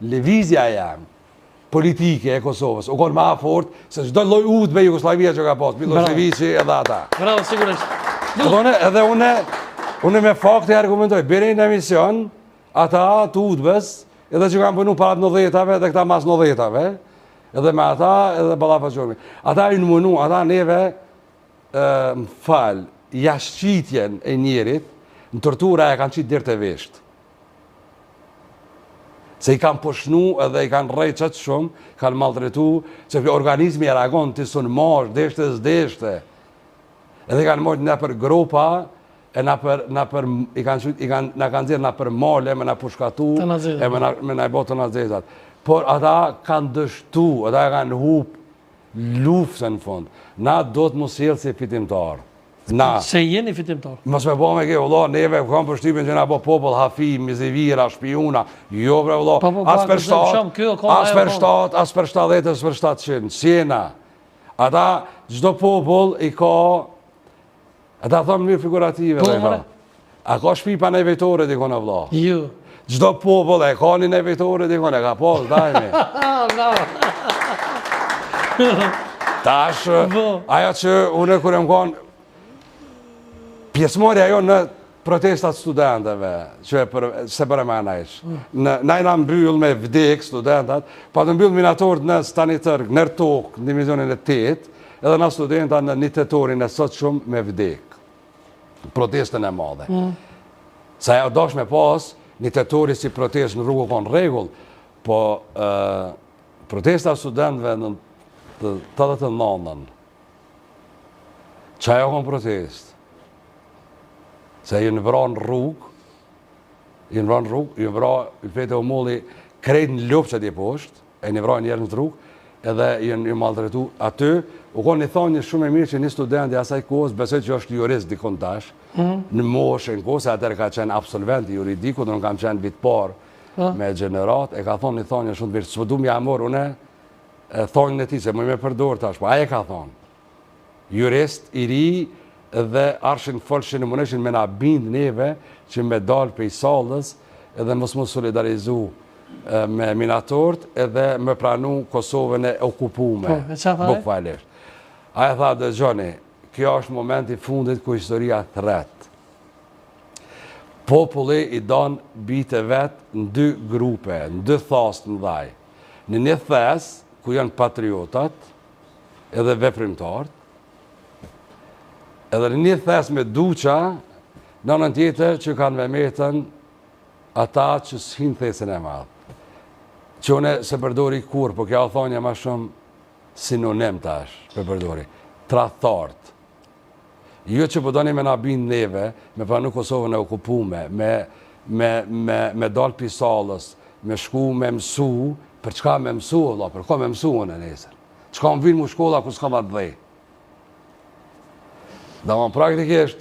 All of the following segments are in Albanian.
lëvizja politike e Kosovës u konë ma fort se çdo lloj udhë me Jugoslavia që ka pas, Miloševići edhe ata. Bravo, sigurisht. Edhe unë me fakte argumentoj, bërë në emision, ata të udhës, edhe që kanë punu parat 90-ave dhe këta mas 90-ave, edhe me ata edhe ballafaqohemi. Ata i nëmunu, ata neve jashqitjen e njerit, në tortura e kanë qitë dirë të veshtë. Se i kanë poshnu edhe i kanë rejtë qëtë shumë, kanë maltretu, se organizmi e reagon të sunë mosh, deshte s'deshte. Edhe i kanë mojtë në për gropa, e na kanë zirë në për male, me në pushkatu, e me në i botë të nazezat. Por ata kanë dështu, ata kanë hup luftën në fund. Na do të musjelë si fitimtar. Se jeni fitimtar. Mos me bo me ke, vëllo, neve kam përshtypin që na bo popull hafi, mizivira, shpiuna, jo bre vëllo, as për 70, as për 700, sjena. Ata, gjdo popull i ka, ata thonë mirë figurative dhe ka. A ka shpi pa nevejtore dikone vëllo? Ju. Gjdo popull e ka një nevejtore dikone, ka pos, dajmi. Tash, aja që une kërë më konë, pjesëmorja jo në protestat studentëve, që se për e me anajsh. Na i na mbyll me vdek studentat, pa të mbyll minatorët në stanitërg, nër tokë, në divizionin e 8, edhe na studentat në një tetorin e sot shumë me vdek. Protestën e madhe. Sa e dosh me pas, një tetori si protest në rrugë konë regull, po protestat studentëve në 89-ën, që ajo konë protest? Se jenë vranë rrugë, i fete u molli krejt në lupë që ti poshtë, e një vranë njerë në rrugë, edhe jenë maltretu aty, u konë një thonë një shumë e mirë që një studenti asaj kohës, besoj që është jurist dikon tash, në moshë në kohë, se atër ka qenë absolvent i juridiku, dhe në kam qenë vitë parë me gjenerat, e ka thonë një thonë një shumë të virë, së du m'ja morë, une thonë në ti, se më me përdor tash, po aje ka thonë, jurist i ri, edhe arshin folshin në mëneshin me na bind neve që me dalë për i salës edhe mos mu solidarizu me minatorët edhe me pranu Kosovën e okupume. Bukvalisht. Aja tha dëgjoni, kjo është momenti fundit ku historia thret. Populli i donë bitë vetë në 2 grupe, në 2 thasë në dhaj. Në një thesë ku janë patriotat edhe veprimtarët, edhe në një thes me duqa, në nën tjetër që kanë me metën ata që s'hin thesin e madhë. Që une se përdori kur, po kja o thonja ma shumë sinonim tash për përdori. Trathartë. Jo që përdoni me nabin neve, me pranu Kosovën e okupume, me dalë pisalës, me shku me mësu, për çka me mësu, për ka me mësu në nesër. Çka më vinë mu shkolla ku s'ka ma të dhej. Dhe më praktikisht,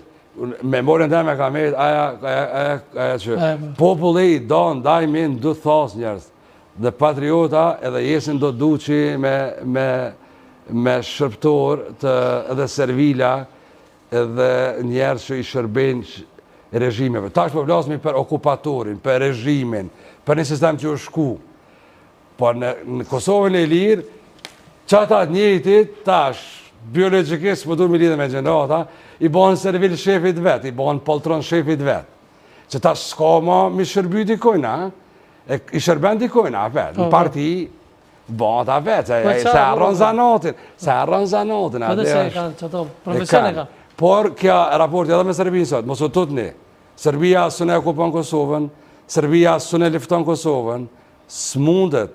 memorien të me ka mejt, aja që populli i donë dajmi në 2 thasë njerës, dhe patriota edhe jesin do duqi me shërptor edhe servila edhe njerës që i shërbenjë regjimeve. Tash po vlasmi për okupatorin, për regjimin, për një sistem që u shku. Po në Kosovën e lirë, qatat njëjtit tash, biologikisht, më du me lidhe me gjenerata, i banë servil shefit vetë, i banë poltron shefit vetë. Që ta s'ka ma mi shërby dikojna, i shërben dikojna, vetë, në parti, banë ta vetë, se arron zanatin, Edhe se e kanë, që to, profesion e kanë. Por, kja raporti edhe me Serbinë sot, mos o tutni, Serbia së ne okupon Kosovën, Serbia së ne lifton Kosovën, s'mundet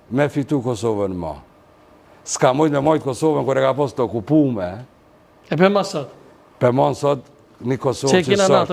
me fitu Kosovën ma. S'ka mujt me mojt Kosovën kër e ka pos të okupume. E për ma sot? Për ma sot një Kosovë që sot.